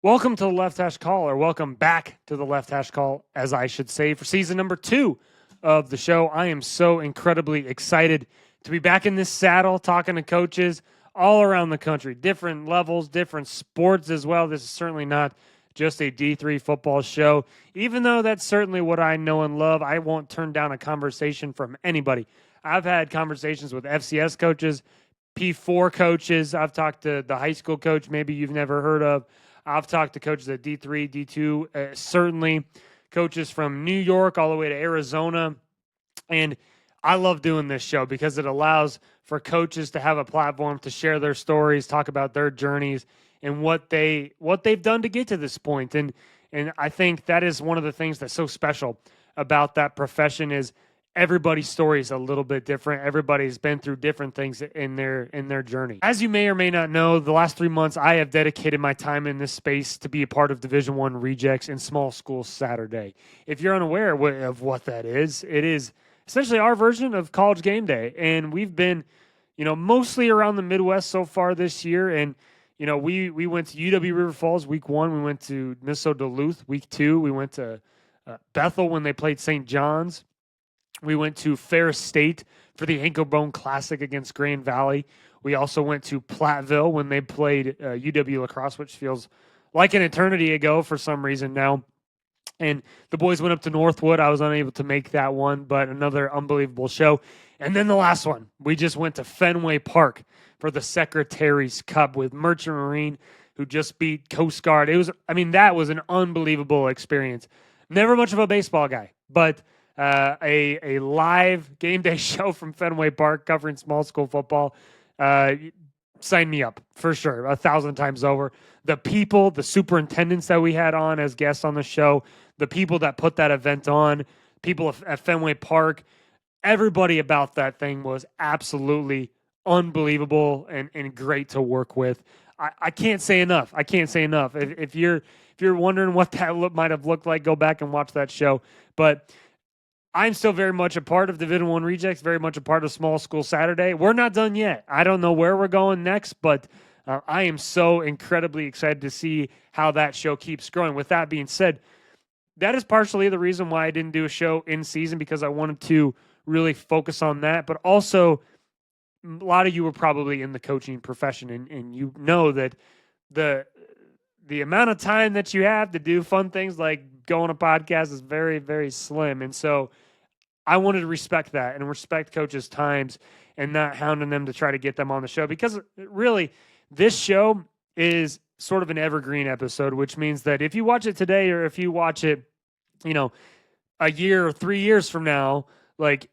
Welcome to the Left Hash Call, or welcome back to the Left Hash Call, as I should say, for season number 2 of the show. I am so incredibly excited to be back in this saddle, talking to coaches all around the country, different levels, different sports as well. This is certainly not just a D3 football show. Even though that's certainly what I know and love, I won't turn down a conversation from anybody. I've had conversations with FCS coaches, P4 coaches. I've talked to the high school coach maybe you've never heard of. I've talked to coaches at D3, D2, certainly coaches from New York all the way to Arizona. And I love doing this show because it allows for coaches to have a platform to share their stories, talk about their journeys and what they've done to get to this point. And I think that is one of the things that's so special about that profession is everybody's story is a little bit different. Everybody's been through different things in their journey. As you may or may not know, the last 3 months I have dedicated my time in this space to be a part of Division I Rejects and Small School Saturday. If you're unaware of what that is, it is essentially our version of College Game Day, and we've been, mostly around the Midwest so far this year. And we went to UW River Falls week 1. We went to Minnesota Duluth week 2. We went to Bethel when they played St. John's. We went to Ferris State for the Ankle Bone Classic against Grand Valley. We also went to Platteville when they played UW La Crosse, which feels like an eternity ago for some reason now. And the boys went up to Northwood. I was unable to make that one, but another unbelievable show. And then the last one, we just went to Fenway Park for the Secretary's Cup with Merchant Marine, who just beat Coast Guard. That was an unbelievable experience. Never much of a baseball guy, but a live game day show from Fenway Park covering small school football. Sign me up for sure, 1,000 times over. The people, the superintendents that we had on as guests on the show, the people that put that event on, people at Fenway Park, everybody about that thing was absolutely unbelievable and great to work with. I can't say enough. If you're wondering what that might have looked like, go back and watch that show. But I'm still very much a part of Division I Rejects, very much a part of Small School Saturday. We're not done yet. I don't know where we're going next, but I am so incredibly excited to see how that show keeps growing. With that being said, that is partially the reason why I didn't do a show in season, because I wanted to really focus on that. But also, a lot of you were probably in the coaching profession, and you know that the amount of time that you have to do fun things like go on a podcast is very, very slim. And so I wanted to respect that and respect coaches' times and not hounding them to try to get them on the show, because really this show is sort of an evergreen episode, which means that if you watch it today or if you watch it, a year or 3 years from now, like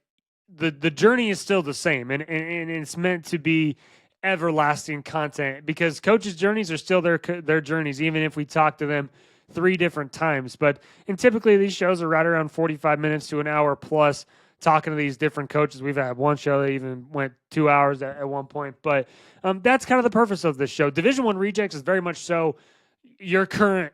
the journey is still the same. And it's meant to be everlasting content, because coaches' journeys are still their journeys, even if we talk to them 3 different times. And typically these shows are right around 45 minutes to an hour plus, talking to these different coaches. We've had one show that even went 2 hours at one point. But that's kind of the purpose of this show. Division I Rejects is very much so your current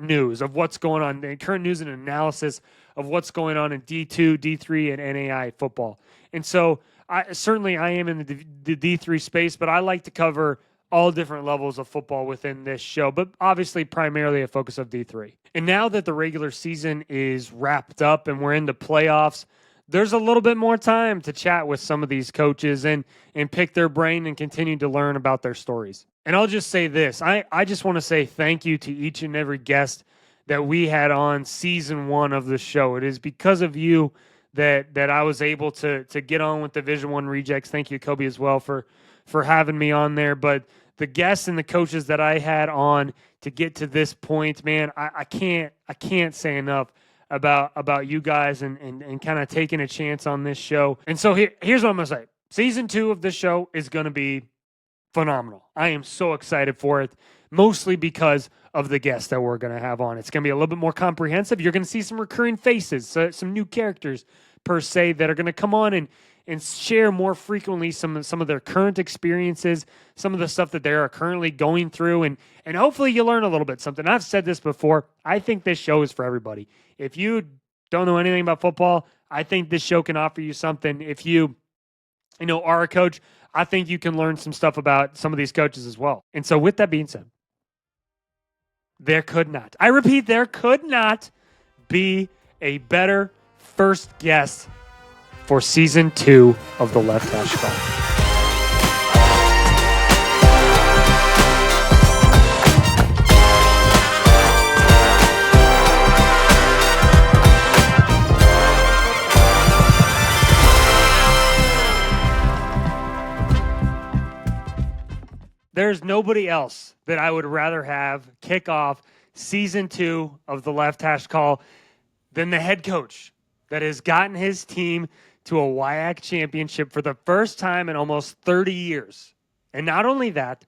news of what's going on, the current news and analysis of what's going on in D2, D3, and NAI football. And so I am in the D3 space, but I like to cover all different levels of football within this show, but obviously primarily a focus of D3. And now that the regular season is wrapped up and we're into playoffs, there's a little bit more time to chat with some of these coaches and pick their brain and continue to learn about their stories. And I'll just say this. I just want to say thank you to each and every guest that we had on season 1 of the show. It is because of you that I was able to get on with Division I Rejects. Thank you, Kobe, as well for having me on there. But the guests and the coaches that I had on to get to this point, man, I can't say enough about you guys and kind of taking a chance on this show. And so here's what I'm going to say. Season 2 of this show is going to be phenomenal. I am so excited for it, mostly because of the guests that we're going to have on. It's going to be a little bit more comprehensive. You're going to see some recurring faces, some new characters per se that are going to come on and share more frequently some of their current experiences, some of the stuff that they are currently going through, and hopefully you learn a little bit something. I've said this before. I think this show is for everybody. If you don't know anything about football, I think this show can offer you something. If you are a coach, I think you can learn some stuff about some of these coaches as well. And so with that being said, There could not. I repeat, there could not be a better first guest for season 2 of the Left Hash Call. There's nobody else that I would rather have kick off season 2 of the Left Hash Call than the head coach that has gotten his team to a WIAC championship for the first time in almost 30 years. And not only that,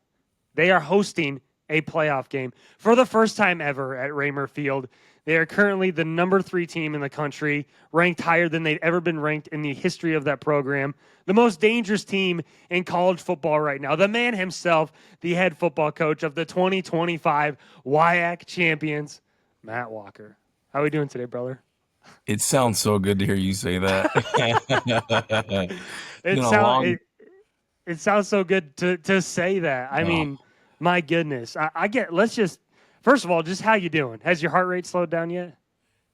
they are hosting a playoff game for the first time ever at Raymer Field. They are currently the number 3 team in the country, ranked higher than they've ever been ranked in the history of that program. The most dangerous team in college football right now. The man himself, the head football coach of the 2025 WIAC champions, Matt Walker. How are we doing today, brother? It sounds so good to hear you say that. It sounds so good to say that. I mean, my goodness. Let's just, first of all, just how you doing? Has your heart rate slowed down yet?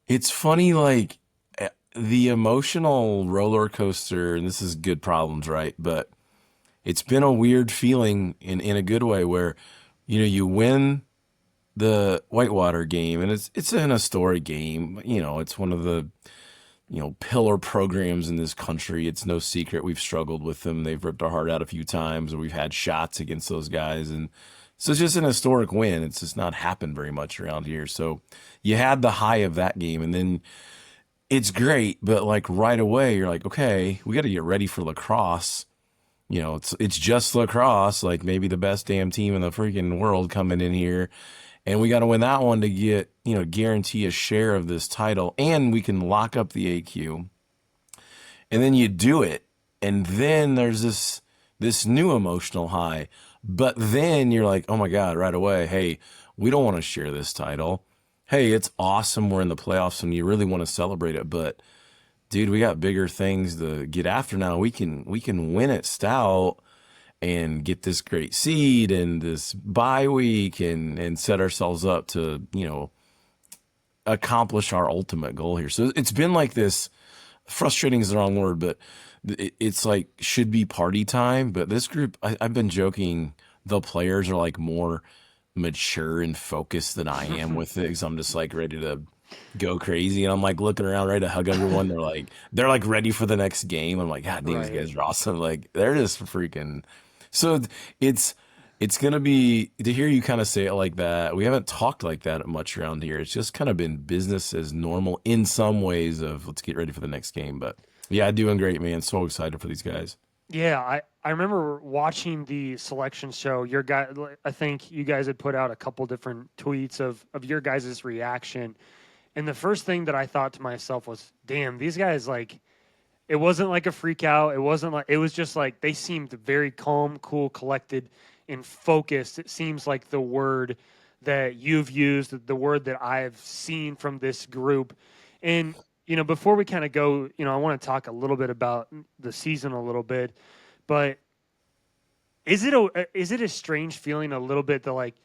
It's funny, like the emotional roller coaster, and this is good problems, right? But it's been a weird feeling in a good way where, you win the Whitewater game, and it's an historic game. It's one of the pillar programs in this country. It's no secret we've struggled with them. They've ripped our heart out a few times, or we've had shots against those guys, and so it's just an historic win. It's just not happened very much around here. So you had the high of that game, and then it's great, but like right away you're like, okay, we got to get ready for lacrosse. It's just lacrosse, like maybe the best damn team in the freaking world coming in here. And we got to win that one to get, guarantee a share of this title, and we can lock up the AQ. And then you do it, and then there's this new emotional high. But then you're like, oh my God, right away, hey, we don't want to share this title. Hey, it's awesome we're in the playoffs and you really want to celebrate it, but dude, we got bigger things to get after now. We can win it stout and get this great seed and this bye week and set ourselves up to, accomplish our ultimate goal here. So it's been like this, frustrating is the wrong word, but it's like should be party time. But this group, I've been joking, the players are like more mature and focused than I am with it, because I'm just like ready to go crazy, and I'm like looking around ready to hug everyone. They're like ready for the next game. I'm like, God damn, these guys are awesome. Like they're just freaking. So it's gonna be, to hear you kind of say it like that. We haven't talked like that much around here. It's just kind of been business as normal in some ways of let's get ready for the next game. But yeah, doing great, man. So excited for these guys. Yeah, I remember watching the selection show. Your guy, I think you guys had put out a couple different tweets of your guys' reaction. And the first thing that I thought to myself was, damn, these guys, like, it wasn't like a freak out. It was just like they seemed very calm, cool, collected, and focused. It seems like the word that you've used, the word that I've seen from this group. And before we kind of go, I want to talk a little bit about the season a little bit, but is it a strange feeling a little bit that like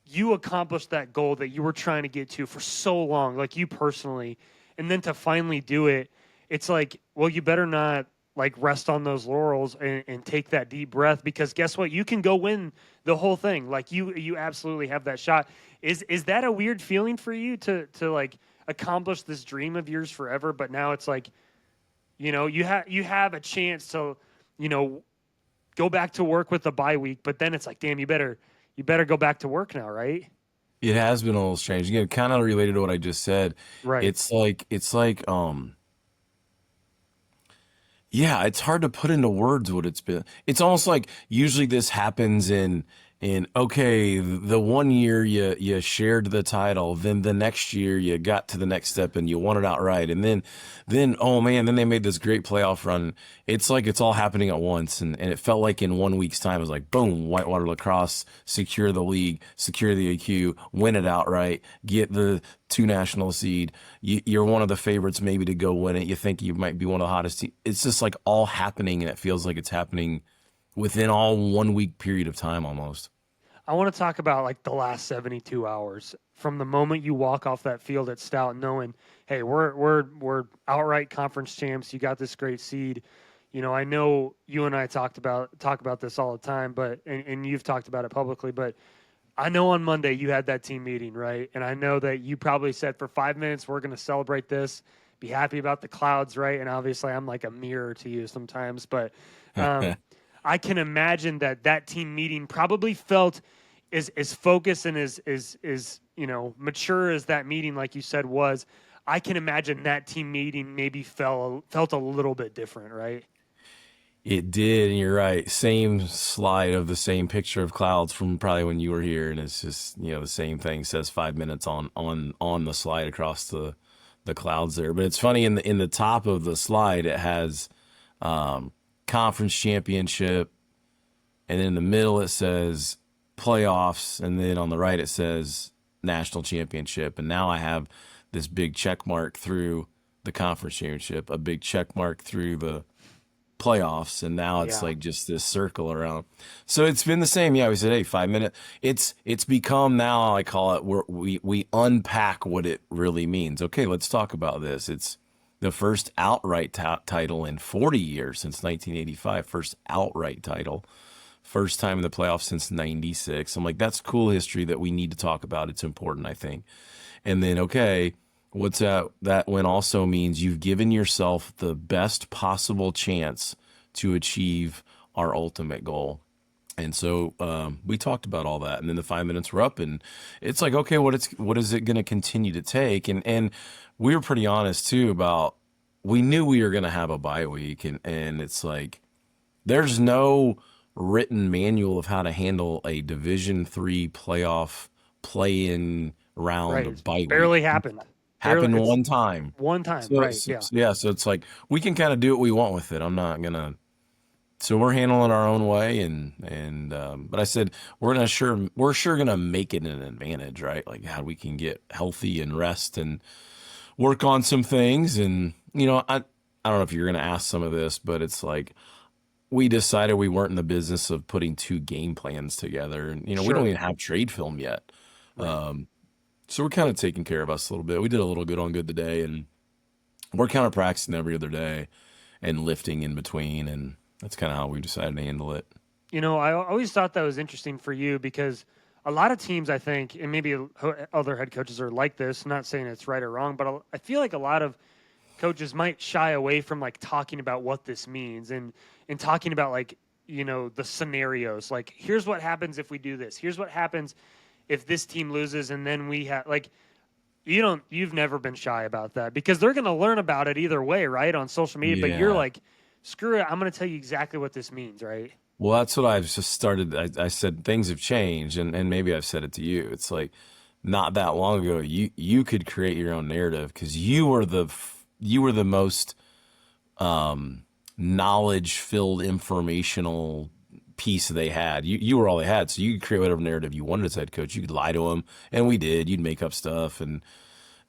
you accomplished that goal that you were trying to get to for so long, like you personally, and then to finally do it, it's like, well, you better not like rest on those laurels and take that deep breath, because guess what? You can go win the whole thing. Like you absolutely have that shot. Is that a weird feeling for you to like accomplish this dream of yours forever, but now it's like, you have a chance to, go back to work with the bye week, but then it's like, damn, you better go back to work now, right? It has been a little strange. Again, kind of related to what I just said. Right. It's like yeah, it's hard to put into words what it's been. It's almost like usually this happens in okay, the one year you shared the title, then the next year you got to the next step and you won it outright, and then oh man, then they made this great playoff run. It's like it's all happening at once, and it felt like in 1 week's time it was like boom, Whitewater Lacrosse secure the league, secure the AQ, win it outright, get the 2 national seed. You're one of the favorites maybe to go win it. You think you might be one of the hottest teams. It's just like all happening, and it feels like it's happening within all 1 week period of time almost. I want to talk about like the last 72 hours from the moment you walk off that field at Stout, knowing, hey, we're outright conference champs. You got this great seed. You know, I know you and I talk about this all the time, but and you've talked about it publicly, but I know on Monday you had that team meeting, right? And I know that you probably said for 5 minutes we're going to celebrate this, be happy about the clouds, right? And obviously I'm like a mirror to you sometimes, but I can imagine that that team meeting probably felt as focused and as mature as that meeting, like you said, was. I can imagine that team meeting maybe felt a little bit different, right? It did, and you're right. Same slide of the same picture of clouds from probably when you were here, and it's just the same thing. Says 5 minutes on the slide across the clouds there. But it's funny in the top of the slide it has conference championship, and then in the middle it says playoffs, and then on the right it says national championship. And now I have this big check mark through the conference championship, a big check mark through the playoffs, and now it's Yeah. like just this circle around. So it's been the same. Yeah, we said, hey, 5 minute. It's become now. I call it we unpack what it really means. Okay, let's talk about this. It's the first outright title in 40 years since 1985. First outright title. First time in the playoffs since 96. I'm like, that's cool history that we need to talk about. It's important, I think. And then, okay, what's that? That one also means you've given yourself the best possible chance to achieve our ultimate goal. And so we talked about all that, and then the 5 minutes were up, and it's like, okay, what is it going to continue to take? And we were pretty honest too about we knew we were going to have a bye week, and it's like there's no written manual of how to handle a Division III playoff play-in round Right. of It's bye week. barely happened. Barely. Happened It's one time. one time. So, Right. so Yeah. so, yeah, so it's like we can kind of do what we want with it. I'm not gonna. So we're handling our own way, and but I said we're sure gonna make it an advantage, right? Like how we can get healthy and rest and work on some things, and I don't know if you're gonna ask some of this, but it's like we decided we weren't in the business of putting two game plans together, and we don't Sure. even have trade film yet. Right. So we're kind of taking care of us a little bit. We did a little good on good today, and we're kind of practicing every other day and lifting in between, and that's kind of how we decided to handle it. I always thought that was interesting for you because a lot of teams, I think, and maybe other head coaches are like this. Not saying it's right or wrong, but I feel like a lot of coaches might shy away from like talking about what this means and talking about like the scenarios. Like, here's what happens if we do this. Here's what happens if this team loses, and then we have like you've never been shy about that because they're going to learn about it either way, right, on social media. But you're Yeah. like, screw it, I'm going to tell you exactly what this means, right? Well, that's what I've just started. I said things have changed, and maybe I've said it to you. It's like not that long ago, you could create your own narrative because you were the most knowledge filled informational piece they had. You were all they had, so you could create whatever narrative you wanted as head coach. You could lie to them, and we did. You'd make up stuff, and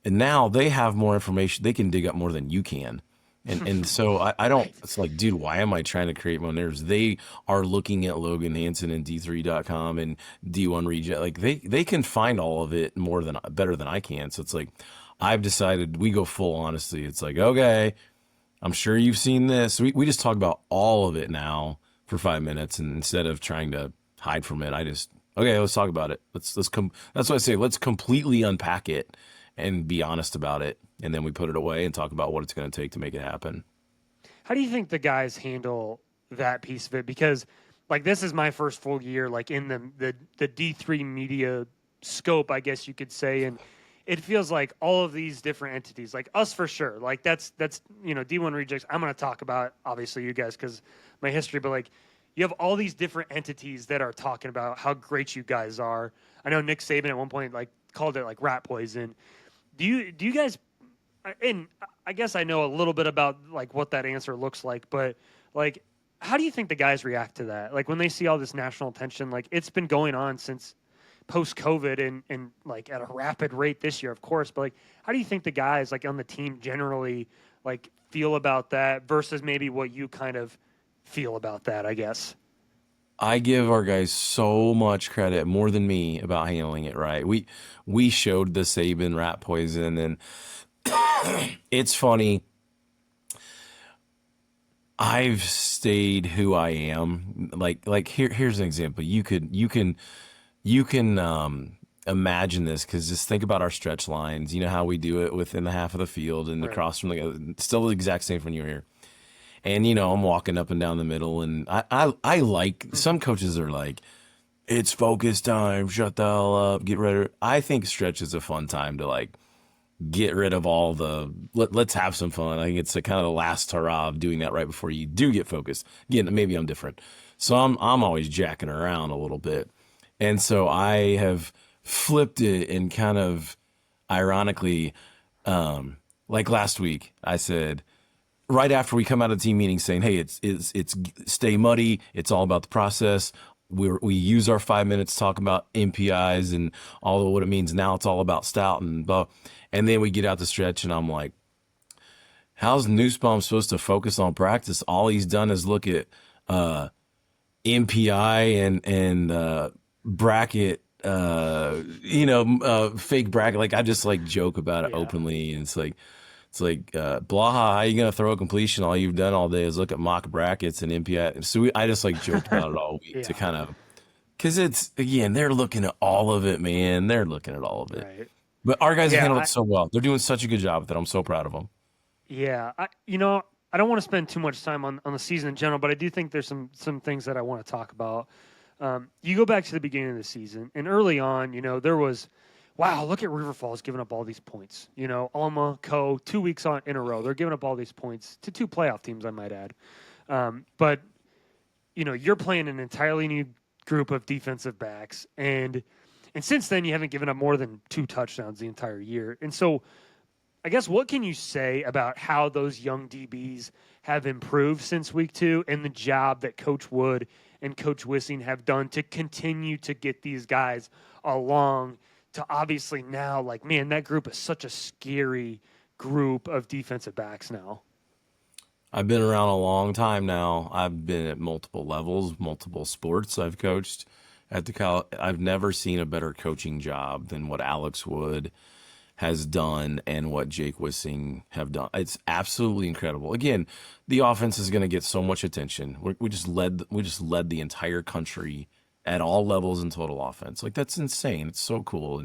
now they have more information. They can dig up more than you can. And so I don't, Right. it's like, dude, why am I trying to create my own narratives? They are looking at Logan Hansen and D3.com and D1 Reject. Like they can find all of it better than I can. So it's like, I've decided we go full honesty. It's like, okay, I'm sure you've seen this. We just talk about all of it now for 5 minutes. And instead of trying to hide from it, okay, let's talk about it. That's what I say. Let's completely unpack it and be honest about it. And then we put it away and talk about what it's going to take to make it happen. How do you think the guys handle that piece of it? Because like this is my first full year like in the D3 media scope, I guess you could say, and it feels like all of these different entities, like us for sure, like that's D1 Rejects. I'm going to talk about obviously you guys because my history, but like you have all these different entities that are talking about how great you guys are. I know Nick Saban at one point like called it like rat poison. Do you guys, and I guess I know a little bit about like what that answer looks like, but like how do you think the guys react to that? Like when they see all this national attention, like it's been going on since post COVID and like at a rapid rate this year, of course, but like how do you think the guys like on the team generally like feel about that versus maybe what you kind of feel about that, I guess? I give our guys so much credit, more than me, about handling it right. We showed the Saban rat poison, and it's funny. I've stayed who I am. Here's an example. You can imagine this, because just think about our stretch lines. You know how we do it within the half of the field and Right. across from still the exact same when you were here. And I'm walking up and down the middle, and I like, some coaches are like, it's focus time, shut the hell up, get rid of. I think stretch is a fun time to like get rid of all the let's have some fun. I think it's a kind of the last hurrah of doing that right before you do get focused. Again, maybe I'm different. So I'm always jacking around a little bit. And so I have flipped it, and kind of ironically, like last week, I said, right after we come out of team meeting, saying, "Hey, it's stay muddy. It's all about the process. We use our 5 minutes to talk about MPIs and all of what it means. Now it's all about stout and blah." And then we get out the stretch, and I'm like, "How's Newsbaum supposed to focus on practice? All he's done is look at MPI and bracket." Fake bracket. Like, I just like joke about it Yeah. openly, and it's like, Blaha, how you gonna throw a completion? All you've done all day is look at mock brackets and MPI. So I just like joked about it all week to Yeah. kind of, because it's, again, they're looking at all of it, man. They're looking at all of it. Right. But our guys have Yeah. handled it so well. They're doing such a good job with it. I'm so proud of them. Yeah, I don't want to spend too much time on the season in general, but I do think there's some things that I want to talk about. You go back to the beginning of the season, and early on, there was, wow, look at River Falls giving up all these points. Alma, Co, 2 weeks in a row, they're giving up all these points to two playoff teams, I might add. But you're playing an entirely new group of defensive backs, and since then you haven't given up more than 2 touchdowns the entire year, and so I guess what can you say about how those young DBs have improved since week 2, and the job that Coach Wood and Coach Wissing have done to continue to get these guys along to obviously now, like, man, that group is such a scary group of defensive backs now. I've been around a long time now. I've been at multiple levels, multiple sports I've coached at the college. I've never seen a better coaching job than what Alex Wood has done and what Jake Wissing have done. It's absolutely incredible. Again, the offense is going to get so much attention. We just led the entire country at all levels in total offense. Like, that's insane. It's so cool.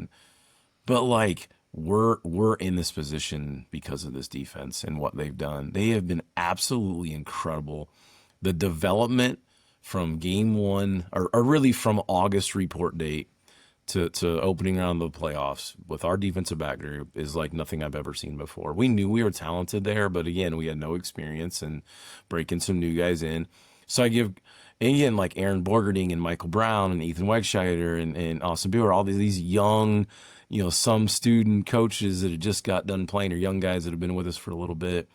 But like, we're in this position because of this defense and what they've done. They have been absolutely incredible. The development from game one, or really from August report date to opening round of the playoffs with our defensive back group, is like nothing I've ever seen before. We knew we were talented there, but again, we had no experience, and breaking some new guys in. So I give, again, like Aaron Borgerding and Michael Brown and Ethan Wegscheider and Austin Buer, all these young, some student coaches that had just got done playing, or young guys that have been with us for a little bit.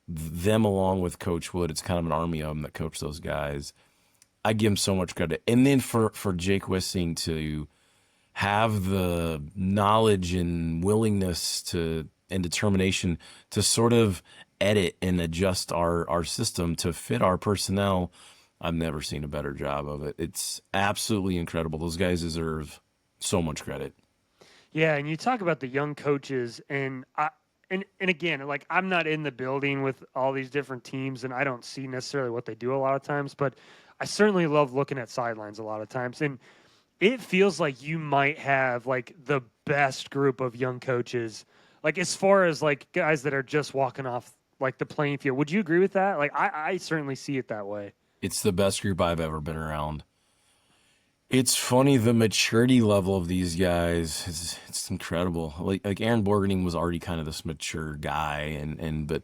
Them along with Coach Wood, it's kind of an army of them that coach those guys. I give him so much credit. And then for Jake Wissing to have the knowledge and willingness and determination to sort of edit and adjust our system to fit our personnel, I've never seen a better job of it. It's absolutely incredible. Those guys deserve so much credit. Yeah, and you talk about the young coaches, and again, like, I'm not in the building with all these different teams, and I don't see necessarily what they do a lot of times, but I certainly love looking at sidelines a lot of times, and it feels like you might have like the best group of young coaches, like as far as like guys that are just walking off like the playing field. Would you agree with that? Like, I certainly see it that way. It's the best group I've ever been around. It's funny, the maturity level of these guys is, it's incredible. Like Aaron Borgening was already kind of this mature guy, but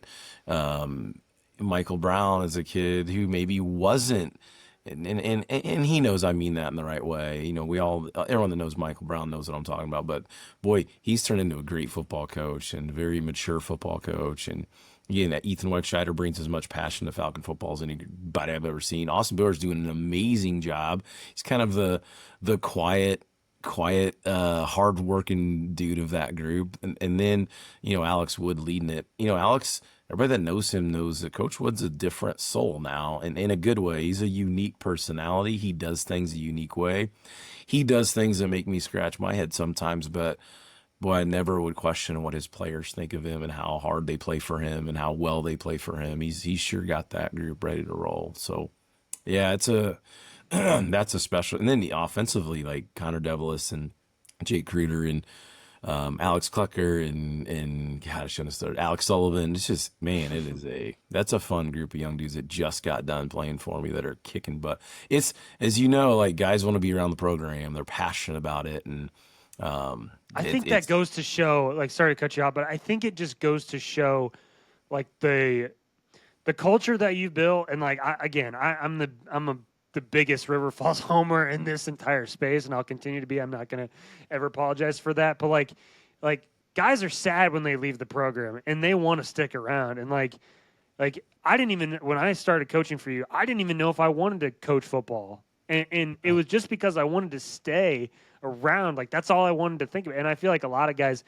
Michael Brown is a kid who maybe wasn't, and he knows I mean that in the right way. Everyone that knows Michael Brown knows what I'm talking about. But boy, he's turned into a great football coach and very mature football coach. And again, that Ethan Wegscheider brings as much passion to Falcon football as anybody I've ever seen. Austin Boer is doing an amazing job. He's kind of the quiet, hard-working dude of that group. And then, Alex Wood leading it. Alex everybody that knows him knows that Coach Wood's a different soul now, and in a good way. He's a unique personality. He does things a unique way. He does things that make me scratch my head sometimes, but boy, I never would question what his players think of him and how hard they play for him and how well they play for him. He's sure got that group ready to roll. So yeah, it's a that's a special. And then offensively, like Connor Devilis and Jake Kruder and Alex Clucker and God, I shouldn't have started Alex Sullivan. It's just, man, that's a fun group of young dudes that just got done playing for me that are kicking butt. It's, as you know, like guys want to be around the program. They're passionate about it. And I think that goes to show, like, sorry to cut you off, but I think it just goes to show, like, the culture that you built. And like, I'm the biggest River Falls homer in this entire space, and I'll continue to be. I'm not going to ever apologize for that. But like guys are sad when they leave the program, and they want to stick around. And like I didn't even, when I started coaching for you, I didn't even know if I wanted to coach football, and it was just because I wanted to stay around. Like that's all I wanted to think of. And I feel like a lot of guys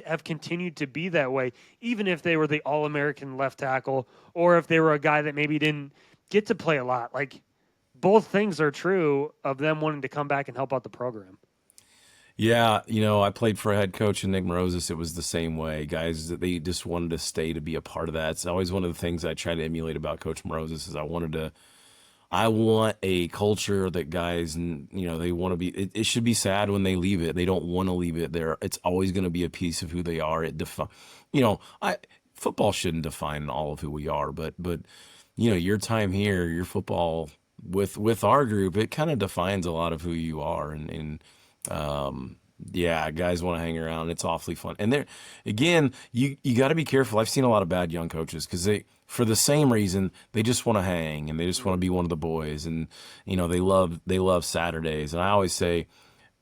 have continued to be that way, even if they were the All-American left tackle, or if they were a guy that maybe didn't get to play a lot. Like, both things are true of them wanting to come back and help out the program. Yeah, I played for a head coach in Nick Morosis. It was the same way. Guys, they just wanted to stay to be a part of that. It's always one of the things I try to emulate about Coach Morosis is I want a culture that guys, they want to be, it should be sad when they leave it. They don't want to leave it there. It's always going to be a piece of who they are. Football shouldn't define all of who we are, but your time here, your football with our group, it kind of defines a lot of who you are. And guys want to hang around. It's awfully fun. And there, again, you got to be careful. I've seen a lot of bad young coaches because for the same reason, they just want to hang and they just want to be one of the boys. And, they love Saturdays. And I always say,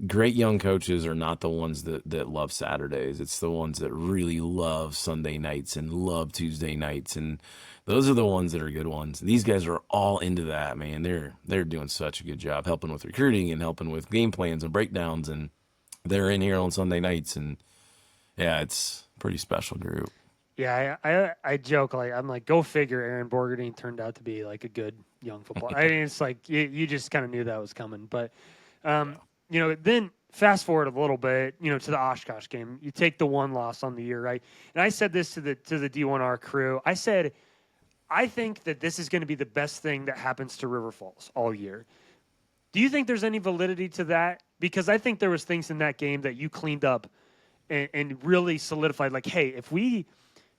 great young coaches are not the ones that love Saturdays. It's the ones that really love Sunday nights and love Tuesday nights. And those are the ones that are good ones. These guys are all into that, man. They're doing such a good job helping with recruiting and helping with game plans and breakdowns. And they're in here on Sunday nights. And yeah, it's a pretty special group. Yeah, I joke, like, I'm like, go figure Aaron Borgardine turned out to be like a good young footballer. I mean, it's like you just kind of knew that was coming. But, then fast forward a little bit, to the Oshkosh game. You take the one loss on the year, right? And I said this to the D1R crew. I said, I think that this is going to be the best thing that happens to River Falls all year. Do you think there's any validity to that? Because I think there was things in that game that you cleaned up and really solidified. Like, hey, if we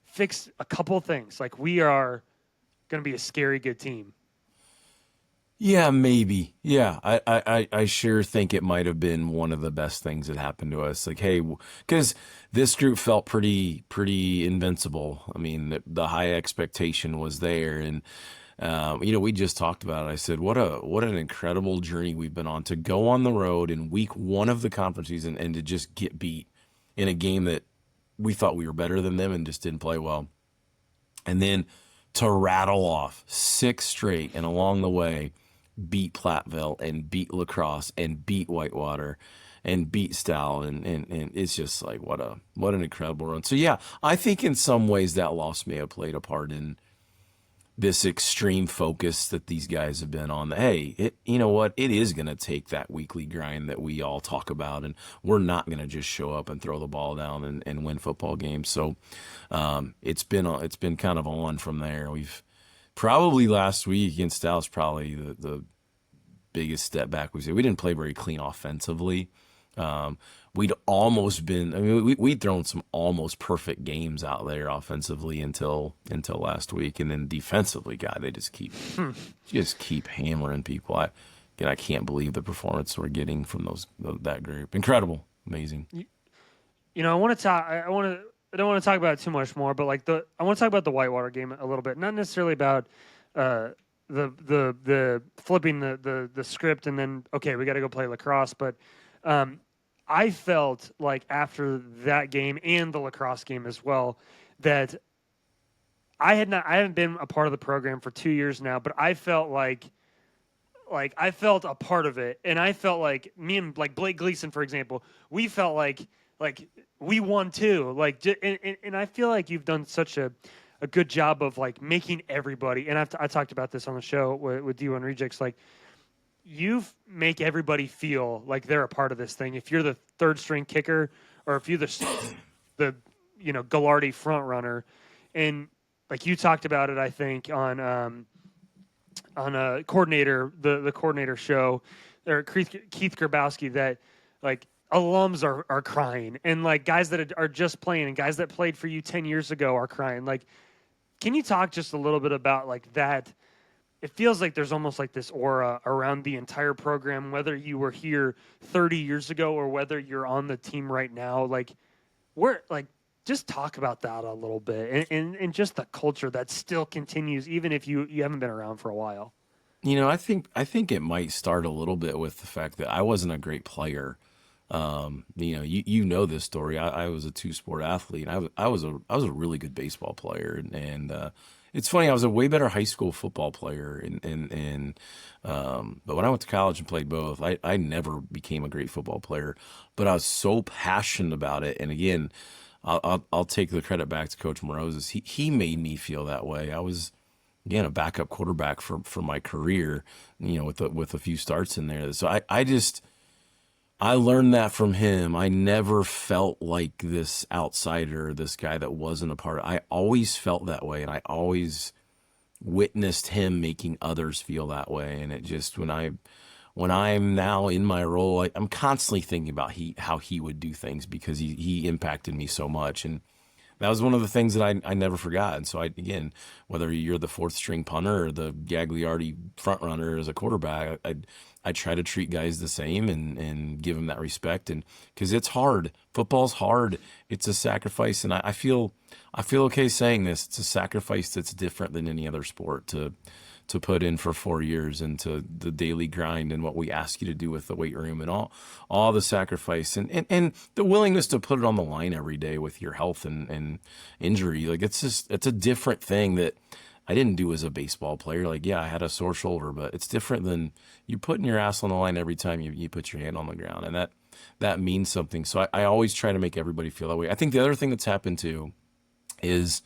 fix a couple of things, like, we are going to be a scary good team. Yeah, maybe. Yeah, I sure think it might have been one of the best things that happened to us. Like, hey, because this group felt pretty invincible. I mean, the high expectation was there, and we just talked about it. I said, what an incredible journey we've been on to go on the road in week one of the conference season and to just get beat in a game that we thought we were better than them and just didn't play well, and then to rattle off 6 straight and along the way beat Platteville and beat La Crosse and beat Whitewater and beat Stal, and it's just like what an incredible run. So yeah, I think in some ways that loss may have played a part in this extreme focus that these guys have been on. Hey, you know what? It is going to take that weekly grind that we all talk about, and we're not going to just show up and throw the ball down and win football games. So it's been kind of on from there. We've probably last week against Dallas, probably the biggest step back we've seen. We didn't play very clean offensively. We'd almost been, I mean, we'd thrown some almost perfect games out there offensively until last week. And then defensively, God, they just keep hammering people. I can't believe the performance we're getting from that group. Incredible. Amazing. I want to talk, I don't want to talk about it too much more, but like I want to talk about the Whitewater game a little bit. Not necessarily about the flipping the script and then, okay, we got to go play lacrosse. But I felt like after that game and the lacrosse game as well, that I haven't been a part of the program for 2 years now, but I felt like I felt a part of it. And I felt like me and like Blake Gleason, for example, we felt like we won too. And I feel like you've done such a a good job of like making everybody. And I talked about this on the show with D1 Rejects. Like you make everybody feel like they're a part of this thing. If you're the third string kicker, or if you're the Gallardi front runner, and like you talked about it, I think on a coordinator the coordinator show, or Keith Grabowski, that like alums are crying, and like guys that are just playing and guys that played for you 10 years ago are crying. Like, can you talk just a little bit about like that? It feels like there's almost like this aura around the entire program, whether you were here 30 years ago or whether you're on the team right now. Like, we're like, just talk about that a little bit, and just the culture that still continues, even if you haven't been around for a while. I think it might start a little bit with the fact that I wasn't a great player. You know this story. I was a two-sport athlete, and I was a really good baseball player, and it's funny. I was a way better high school football player, but when I went to college and played both, I never became a great football player. But I was so passionate about it, and again, I'll take the credit back to Coach Morosis. He made me feel that way. I was, again, a backup quarterback for my career, with a few starts in there. So I learned that from him. I never felt like this outsider, this guy that wasn't a part of. I always felt that way, and I always witnessed him making others feel that way. And it just, when I'm now in my role, I'm constantly thinking about how he would do things, because he impacted me so much. And that was one of the things that I never forgot. And so again, whether you're the fourth string punter or the Gagliardi front runner as a quarterback, I try to treat guys the same and give them that respect. And because it's hard, football's hard. It's a sacrifice. And I feel okay saying this. It's a sacrifice that's different than any other sport to put in for 4 years, and to the daily grind and what we ask you to do with the weight room, and all the sacrifice and the willingness to put it on the line every day with your health and injury. Like, it's a different thing that I didn't do as a baseball player. Like, yeah, I had a sore shoulder, but it's different than you putting your ass on the line every time you put your hand on the ground. And that means something. So I always try to make everybody feel that way. I think the other thing that's happened too is,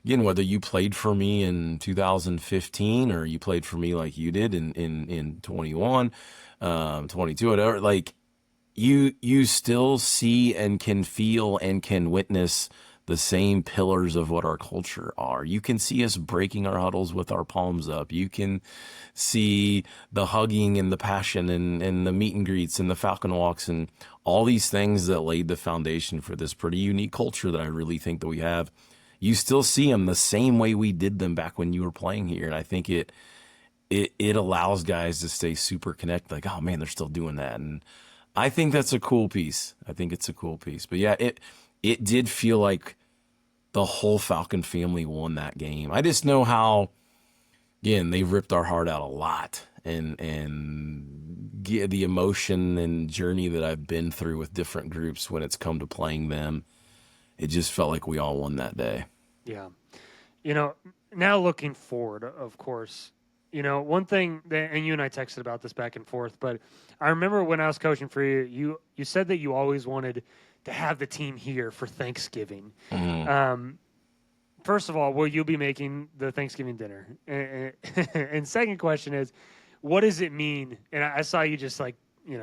again, whether you played for me in 2015 or you played for me like you did in 21, 22, whatever, like you still see and can feel and can witness the same pillars of what our culture are. You can see us breaking our huddles with our palms up. You can see the hugging and the passion and the meet and greets and the Falcon walks and all these things that laid the foundation for this pretty unique culture that I really think that we have. You still see them the same way we did them back when you were playing here. And I think it allows guys to stay super connected. Like, oh man, they're still doing that. And I think that's a cool piece. I think it's a cool piece. But yeah, it did feel like the whole Falcon family won that game. I just know how, again, they ripped our heart out a lot. And the emotion and journey that I've been through with different groups when it's come to playing them, it just felt like we all won that day. Yeah. Now looking forward, of course, one thing that, and you and I texted about this back and forth, but I remember when I was coaching for you, you said that you always wanted to have the team here for Thanksgiving. Mm-hmm. First of all, will you be making the Thanksgiving dinner? And second question is, what does it mean? And I saw you just like,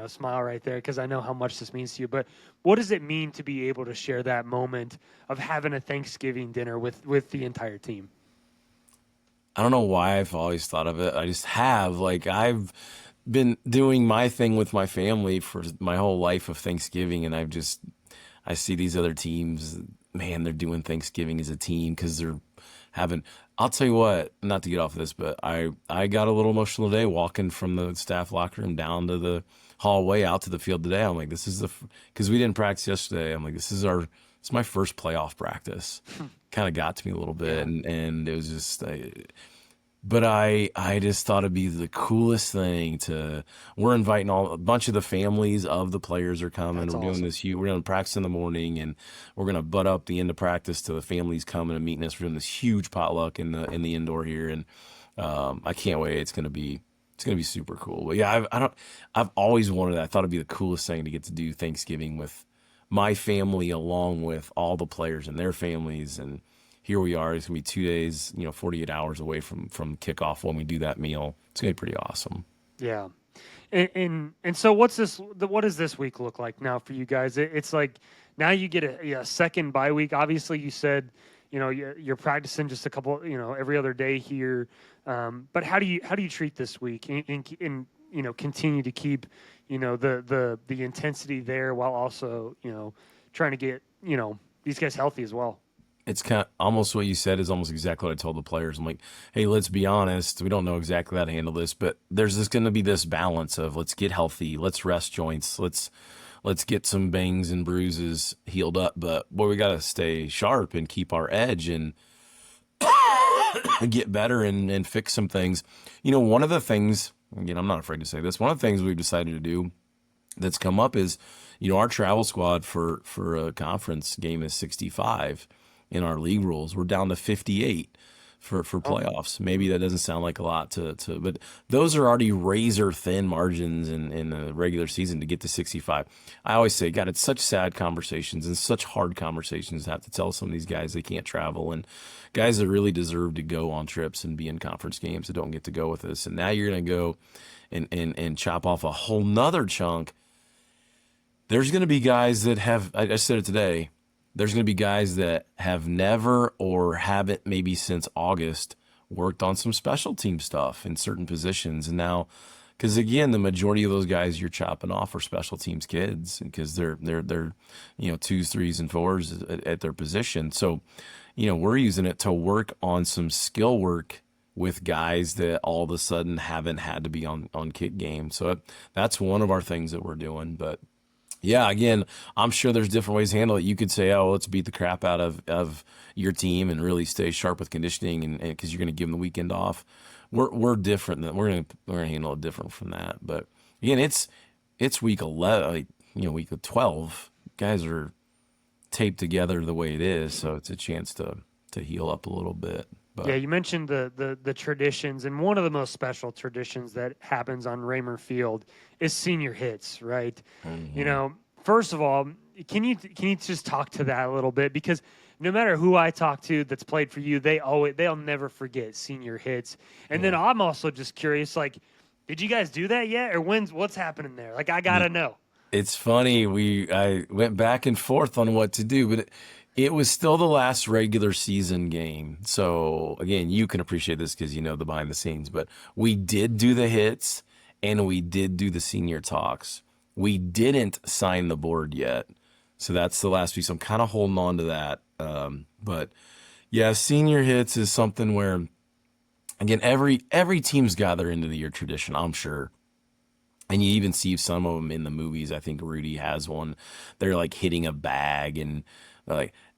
smile right there, because I know how much this means to you. But what does it mean to be able to share that moment of having a Thanksgiving dinner with the entire team? I don't know why I've always thought of it. I just have. Like, I've been doing my thing with my family for my whole life of Thanksgiving, and I see these other teams, man, they're doing Thanksgiving as a team because they're having. I'll tell you what, not to get off this, but I got a little emotional today walking from the staff locker room down to the hallway out to the field today. I'm like, this is because we didn't practice yesterday. I'm like, it's my first playoff practice. Kind of got to me a little bit, Yeah. and it was just, but I just thought it'd be the coolest thing we're inviting a bunch of the families of the players are coming. That's We're doing awesome. this we're going to practice in the morning, and we're going to butt up the end of practice to the families coming and meeting us. We're doing this huge potluck in the indoor here, and I can't wait. It's going to be super cool. But yeah, I've always wanted that. I thought it'd be the coolest thing to get to do Thanksgiving with my family along with all the players and their families, and here we are. It's gonna be 2 days, 48 hours away from kickoff when we do that meal. It's gonna be pretty awesome. Yeah. And so what does this week look like now for you guys? It's like now you get a second bye week. Obviously, you said you're practicing just a couple every other day here. But how do you treat this week and continue to keep the intensity there while also trying to get these guys healthy as well? It's kind of almost what you said is almost exactly what I told the players. I'm like, hey, let's be honest. We don't know exactly how to handle this, but there's going to be this balance of let's get healthy, let's rest joints, let's get some bangs and bruises healed up. But boy, we got to stay sharp and keep our edge and get better and fix some things. One of the things, again, I'm not afraid to say this. One of the things we've decided to do that's come up is, our travel squad for a conference game is 65. In our league rules, we're down to 58 for playoffs. Maybe that doesn't sound like a lot but those are already razor thin margins in the regular season to get to 65. I always say, God, it's such sad conversations and such hard conversations to have to tell some of these guys they can't travel, and guys that really deserve to go on trips and be in conference games that don't get to go with us. And now you're going to go and chop off a whole nother chunk. There's going to be guys that have, I said it today, there's going to be guys that have never or haven't maybe since August worked on some special team stuff in certain positions. And now, because again, the majority of those guys you're chopping off are special teams kids because they're twos, threes, and fours at their position. So, we're using it to work on some skill work with guys that all of a sudden haven't had to be on kick game. So that's one of our things that we're doing. But yeah, again, I'm sure there's different ways to handle it. You could say, oh, let's beat the crap out of your team and really stay sharp with conditioning and because you're going to give them the weekend off. We're different. We're going to handle it different from that. But again, it's week 11, week 12. Guys are taped together the way it is, so it's a chance to heal up a little bit. But yeah, you mentioned the traditions, and one of the most special traditions that happens on Raymer Field is senior hits, right? Mm-hmm. First of all, can you just talk to that a little bit? Because no matter who I talk to that's played for you, they'll never forget senior hits. And then I'm also just curious, like, did you guys do that yet, or what's happening there? Like, I gotta know. It's funny. I went back and forth on what to do, but it was still the last regular season game. So again, you can appreciate this because you know the behind the scenes, but we did do the hits and we did do the senior talks. We didn't sign the board yet. So that's the last piece. I'm kind of holding on to that. But yeah, senior hits is something where, again, every team's got their end of the year tradition, I'm sure. And you even see some of them in the movies. I think Rudy has one. They're like hitting a bag and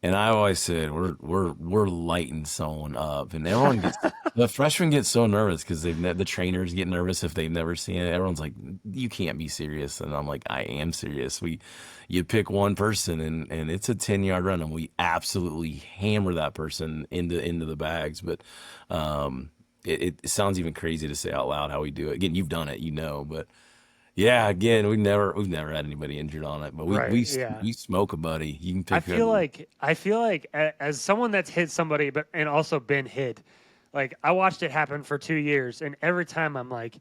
I always said we're lighting someone up, and everyone gets the freshmen get so nervous because the trainers get nervous if they've never seen it. Everyone's like, you can't be serious, and I'm like, I am serious. You pick one person and it's a 10-yard run, and we absolutely hammer that person into the bags. But it sounds even crazy to say out loud how we do it. Again, you've done it, but. Yeah, again, we've never had anybody injured on it, but we smoke a buddy. You can pick. I feel like as someone that's hit somebody, and also been hit, like I watched it happen for 2 years, and every time I'm like,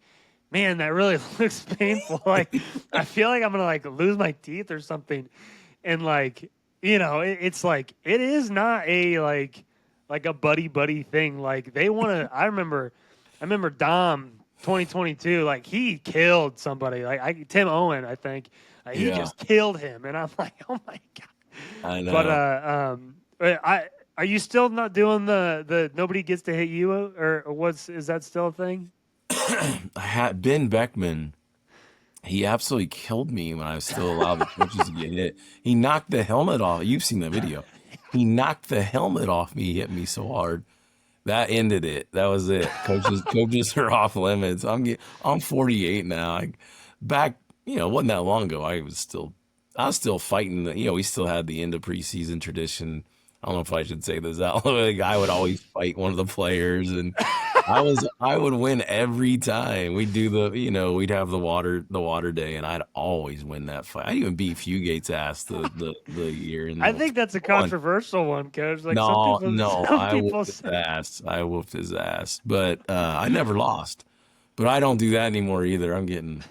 man, that really looks painful. Like I feel like I'm gonna like lose my teeth or something, and like it's like it is not a like a buddy thing. Like they want to. I remember Dom. 2022, like he killed somebody, like Tim Owen, I think. He just killed him, and I'm like, oh my god. I know. But are you still not doing the nobody gets to hit you, or is that still a thing? I had Ben Beckman. He absolutely killed me when I was still allowed the coaches to get hit. He knocked the helmet off. You've seen the video. He knocked the helmet off me. He hit me so hard. That ended it. That was it. Coaches are off limits. I'm 48 now. Back, it wasn't that long ago. I was still fighting. We still had the end of preseason tradition. I don't know if I should say this out. Like, I would always fight one of the players, and I would win every time. We'd do we'd have the water day, and I'd always win that fight. I'd even beat Fugate's ass the year in I the think that's a one. controversial one, Coach. Like No, no, some I people whooped his say, ass. I whooped his ass, but I never lost. But I don't do that anymore either. I'm getting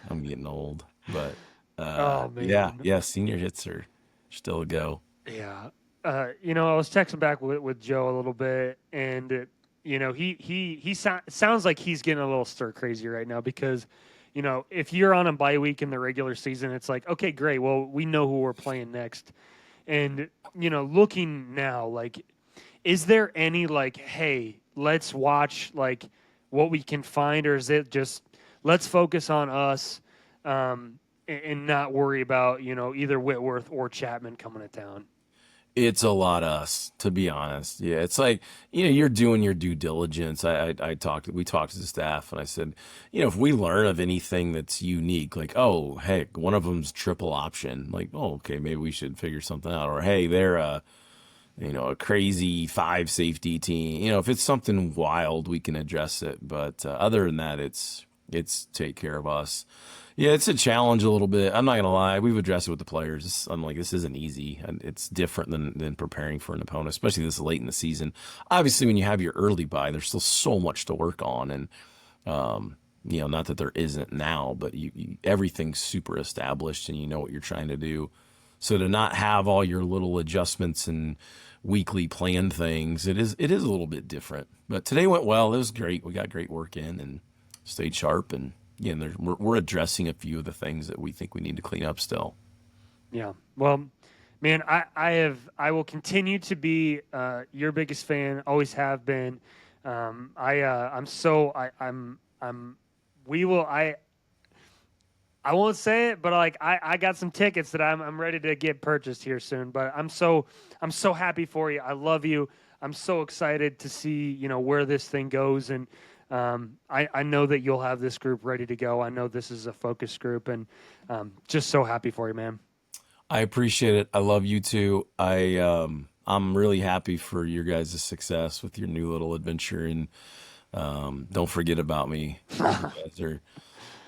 old. But "Oh yeah, man, yeah, senior hits are still a go. yeah." I was texting back with Joe a little bit, and sounds like he's getting a little stir crazy right now because, if you're on a bye week in the regular season, it's like, okay, great. Well, we know who we're playing next, and looking now, like, is there any like, hey, let's watch like what we can find, or is it just let's focus on us, and not worry about either Whitworth or Chapman coming to town? It's a lot us, to be honest. Yeah, it's like, you're doing your due diligence. We talked to the staff, and I said, if we learn of anything that's unique, like, oh, heck, one of them's triple option, like, oh, okay, maybe we should figure something out. Or, hey, they're a crazy five safety team. If it's something wild, we can address it. But other than that, it's take care of us. Yeah, it's a challenge a little bit. I'm not gonna lie. We've addressed it with the players. I'm like, this isn't easy. And it's different than preparing for an opponent, especially this late in the season. Obviously, when you have your early bye, there's still so much to work on, and not that there isn't now, but everything's super established, and you know what you're trying to do. So to not have all your little adjustments and weekly planned things, it is a little bit different. But today went well. It was great. We got great work in and stayed sharp, and we're addressing a few of the things that we think we need to clean up still. Yeah. Well, man, I will continue to be your biggest fan. Always have been. I'm so I'm we will I won't say it, but like I got some tickets that I'm ready to get purchased here soon. But I'm so happy for you. I love you. I'm so excited to see where this thing goes, and I know that you'll have this group ready to go. I know this is a focus group, and just so happy for you, man. I appreciate it. I love you too. I'm really happy for your guys' success with your new little adventure, and don't forget about me. You guys are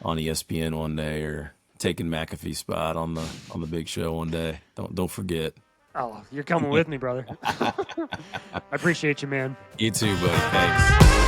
on ESPN one day, or taking McAfee's spot on the big show one day. Don't forget. Oh, you're coming with me, brother. I appreciate you, man. You too, buddy. Thanks.